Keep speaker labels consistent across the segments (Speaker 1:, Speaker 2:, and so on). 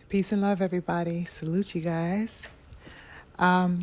Speaker 1: Peace and love, everybody. Salute you guys. I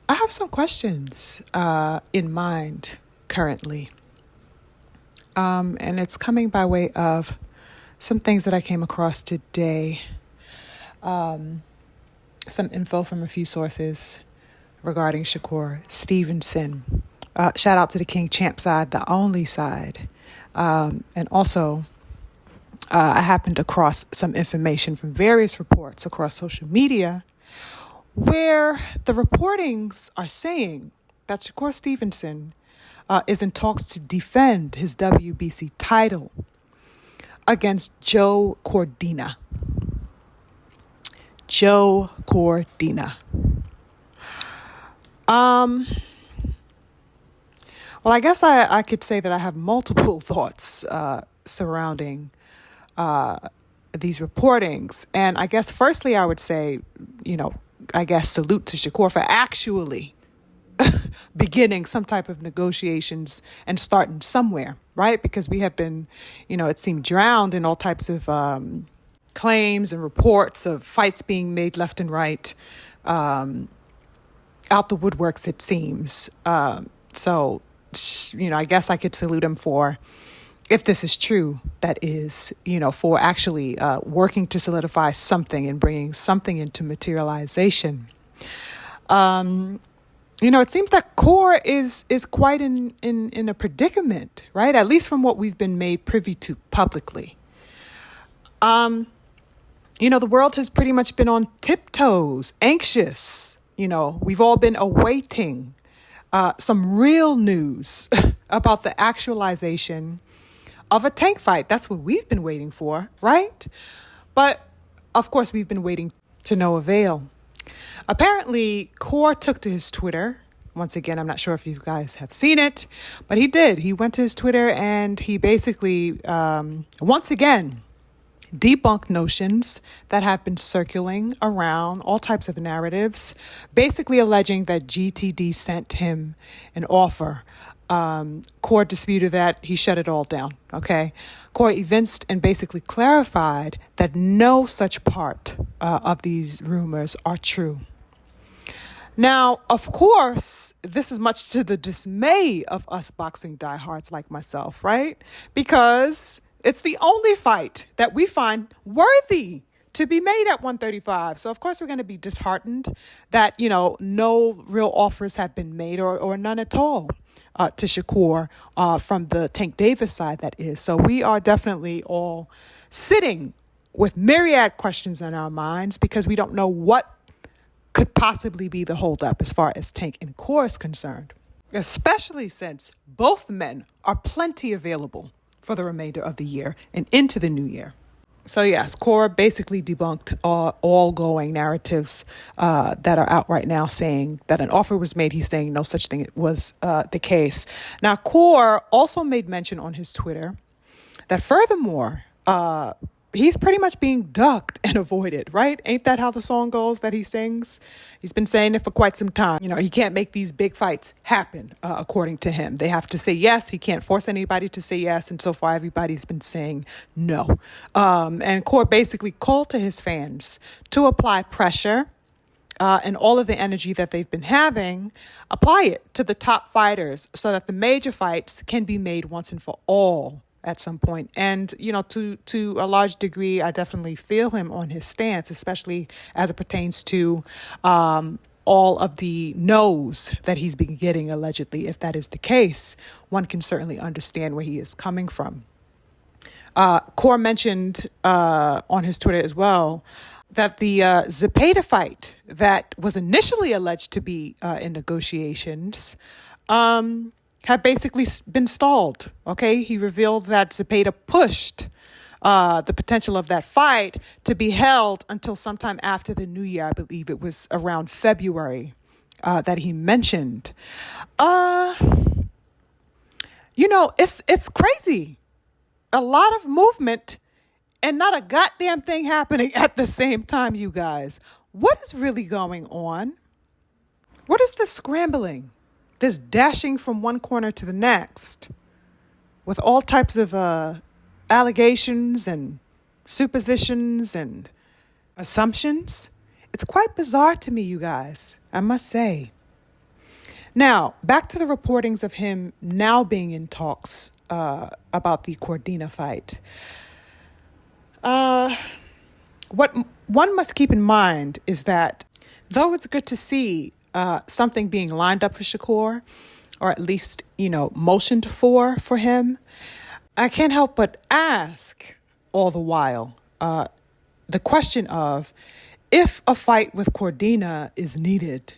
Speaker 1: have some questions in mind currently. And it's coming by way of some things that I came across today. Some info from a few sources regarding Shakur Stevenson. Shout out to the King Champ side, the only side. And also, I happened across some information from various reports across social media where the reportings are saying that Shakur Stevenson is in talks to defend his WBC title against Joe Cordina. Joe Cordina. Well, I guess I could say that I have multiple thoughts surrounding these reportings. And I guess firstly, I would say, salute to Shakur for actually beginning some type of negotiations and starting somewhere, right? Because we have been, it seemed drowned in all types of claims and reports of fights being made left and right, out the woodworks, it seems. So, I guess I could salute him for, if this is true, that is, for actually working to solidify something and bringing something into materialization. It seems that Core is quite in a predicament, right? At least from what we've been made privy to publicly. The world has pretty much been on tiptoes, anxious. We've all been awaiting some real news about the actualization of a tank fight. That's what we've been waiting for, right? But of course, we've been waiting to no avail. Apparently, Core took to his Twitter. Once again, I'm not sure if you guys have seen it, but he did. He went to his Twitter and he basically, once again, debunked notions that have been circling around all types of narratives, basically alleging that GTD sent him an offer. Core disputed that. He shut it all down. Okay. Core evinced and basically clarified that no such part of these rumors are true. Now, of course, this is much to the dismay of us boxing diehards like myself, right? Because it's the only fight that we find worthy to be made at 135. So, of course, we're going to be disheartened that, no real offers have been made or none at all to Shakur from the Tank Davis side, that is. So we are definitely all sitting with myriad questions in our minds because we don't know what could possibly be the holdup as far as Tank and Core is concerned, especially since both men are plenty available for the remainder of the year and into the new year. So yes, Core basically debunked all glowing narratives that are out right now saying that an offer was made. He's saying no such thing was the case. Now, Core also made mention on his Twitter that furthermore, he's pretty much being ducked and avoided, right? Ain't that how the song goes that he sings? He's been saying it for quite some time. He can't make these big fights happen, according to him. They have to say yes. He can't force anybody to say yes. And so far, everybody's been saying no. And Core basically called to his fans to apply pressure and all of the energy that they've been having, apply it to the top fighters so that the major fights can be made once and for all at some point. And, to a large degree, I definitely feel him on his stance, especially as it pertains to all of the no's that he's been getting allegedly. If that is the case, one can certainly understand where he is coming from. Core mentioned on his Twitter as well that the Zepeda fight that was initially alleged to be in negotiations have basically been stalled. Okay, he revealed that Zepeda pushed the potential of that fight to be held until sometime after the new year. I believe it was around February that he mentioned. It's crazy. A lot of movement and not a goddamn thing happening at the same time, you guys. What is really going on? What is this scrambling? This dashing from one corner to the next with all types of allegations and suppositions and assumptions. It's quite bizarre to me, you guys, I must say. Now, back to the reportings of him now being in talks about the Cordina fight. What one must keep in mind is that though it's good to see something being lined up for Shakur, or at least, motioned for him, I can't help but ask all the while the question of if a fight with Cordina is needed.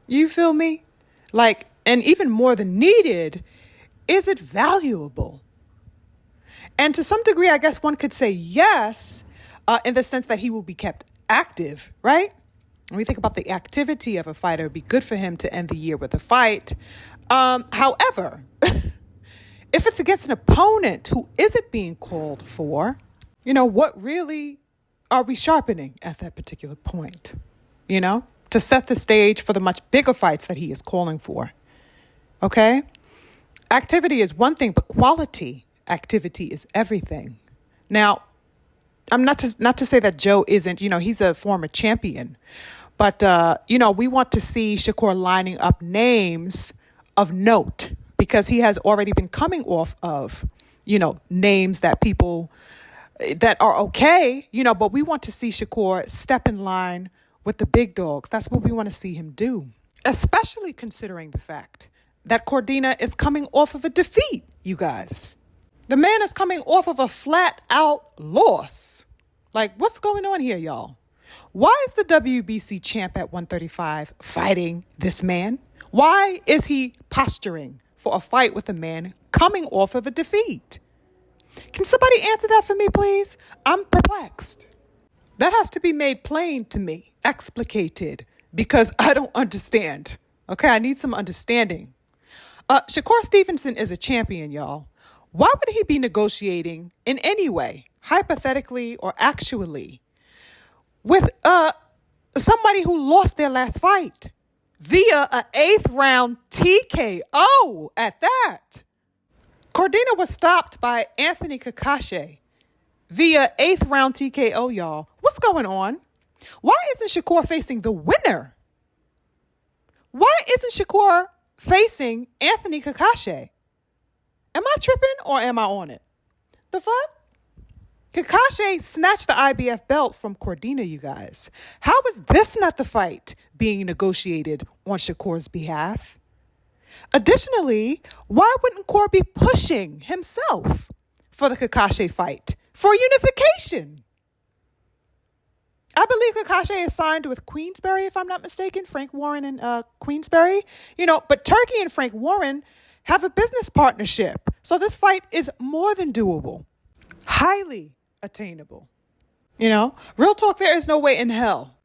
Speaker 1: You feel me? And even more than needed, is it valuable? And to some degree, I guess one could say yes, in the sense that he will be kept active, right? When we think about the activity of a fighter, it'd be good for him to end the year with a fight. However, if it's against an opponent who isn't being called for, what really are we sharpening at that particular point? To set the stage for the much bigger fights that he is calling for. Okay? Activity is one thing, but quality activity is everything. Now, I'm not to say that Joe isn't, he's a former champion, but, we want to see Shakur lining up names of note because he has already been coming off of, names that people that are okay, but we want to see Shakur step in line with the big dogs. That's what we want to see him do, especially considering the fact that Cordina is coming off of a defeat, you guys. The man is coming off of a flat out loss. What's going on here, y'all? Why is the WBC champ at 135 fighting this man? Why is he posturing for a fight with a man coming off of a defeat? Can somebody answer that for me, please? I'm perplexed. That has to be made plain to me, explicated, because I don't understand. Okay, I need some understanding. Shakur Stevenson is a champion, y'all. Why would he be negotiating in any way, hypothetically or actually, with somebody who lost their last fight via an 8th round TKO at that? Cordina was stopped by Anthony Kakashi via 8th round TKO, y'all. What's going on? Why isn't Shakur facing the winner? Why isn't Shakur facing Anthony Kakashi? Am I tripping or am I on it? The fuck? Kakashi snatched the IBF belt from Cordina, you guys. How is this not the fight being negotiated on Shakur's behalf? Additionally, why wouldn't Cor be pushing himself for the Kakashi fight for unification? I believe Kakashi is signed with Queensberry, if I'm not mistaken, Frank Warren and Queensberry. But Turkey and Frank Warren have a business partnership. So this fight is more than doable, highly attainable. Real talk, there is no way in hell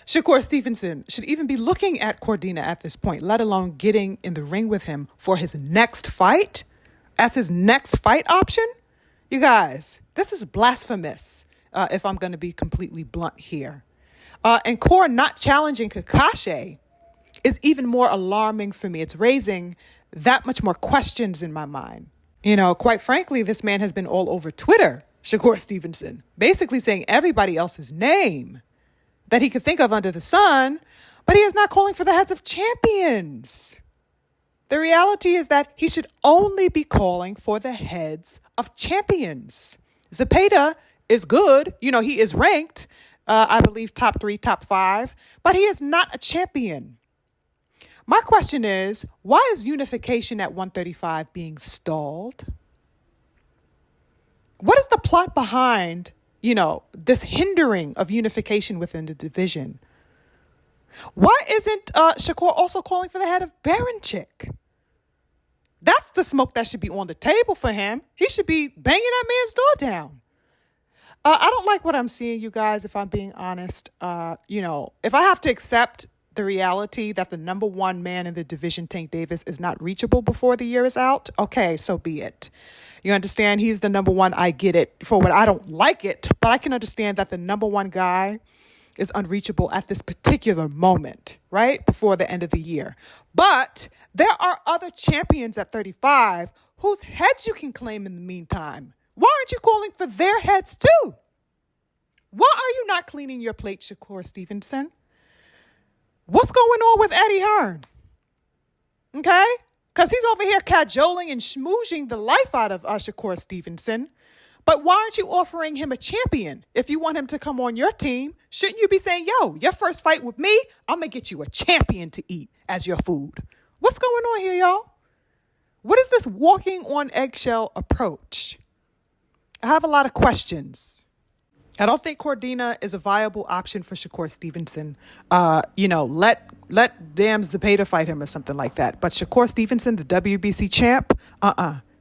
Speaker 1: Shakur Stevenson should even be looking at Cordina at this point, let alone getting in the ring with him for his next fight, as his next fight option. You guys, this is blasphemous, if I'm going to be completely blunt here. And Cor not challenging Kakashi is even more alarming for me. It's raising that much more questions in my mind. Quite frankly, this man has been all over Twitter, Shakur Stevenson, basically saying everybody else's name that he could think of under the sun, but he is not calling for the heads of champions. The reality is that he should only be calling for the heads of champions. Zepeda is good. He is ranked, I believe, top 3, top 5, but he is not a champion. My question is, why is unification at 135 being stalled? What is the plot behind, this hindering of unification within the division? Why isn't Shakur also calling for the head of Baranchik? That's the smoke that should be on the table for him. He should be banging that man's door down. I don't like what I'm seeing, you guys, if I'm being honest. If I have to accept the reality that the number one man in the division, Tank Davis, is not reachable before the year is out, okay, so be it. You understand? He's the number one. I get it. For what I don't like it, but I can understand that the number one guy is unreachable at this particular moment, right? Before the end of the year. But there are other champions at 35 whose heads you can claim in the meantime. Why aren't you calling for their heads too? Why are not cleaning your plate, Shakur Stevenson. What's going on with Eddie Hearn? Okay? Because he's over here cajoling and schmoozing the life out of Shakur Stevenson. But why aren't you offering him a champion? If you want him to come on your team, shouldn't you be saying, yo, your first fight with me, I'm going to get you a champion to eat as your food? What's going on here, y'all? What is this walking on eggshell approach? I have a lot of questions. I don't think Cordina is a viable option for Shakur Stevenson. Let damn Zepeda fight him or something like that. But Shakur Stevenson, the WBC champ,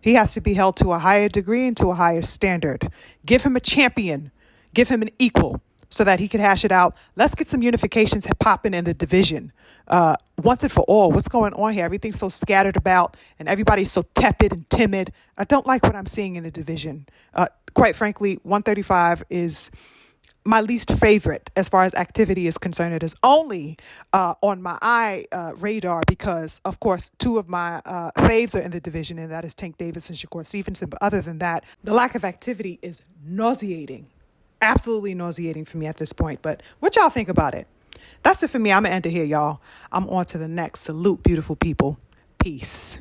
Speaker 1: he has to be held to a higher degree and to a higher standard. Give him a champion. Give him an equal so that he can hash it out. Let's get some unifications popping in the division. Once and for all, what's going on here? Everything's so scattered about and everybody's so tepid and timid. I don't like what I'm seeing in the division. Quite frankly, 135 is my least favorite as far as activity is concerned. It is only on my radar because, of course, two of my faves are in the division, and that is Tank Davis and Shakur Stevenson. But other than that, the lack of activity is nauseating. Absolutely nauseating for me at this point. But what y'all think about it? That's it for me. I'm going to end it here, y'all. I'm on to the next. Salute, beautiful people. Peace.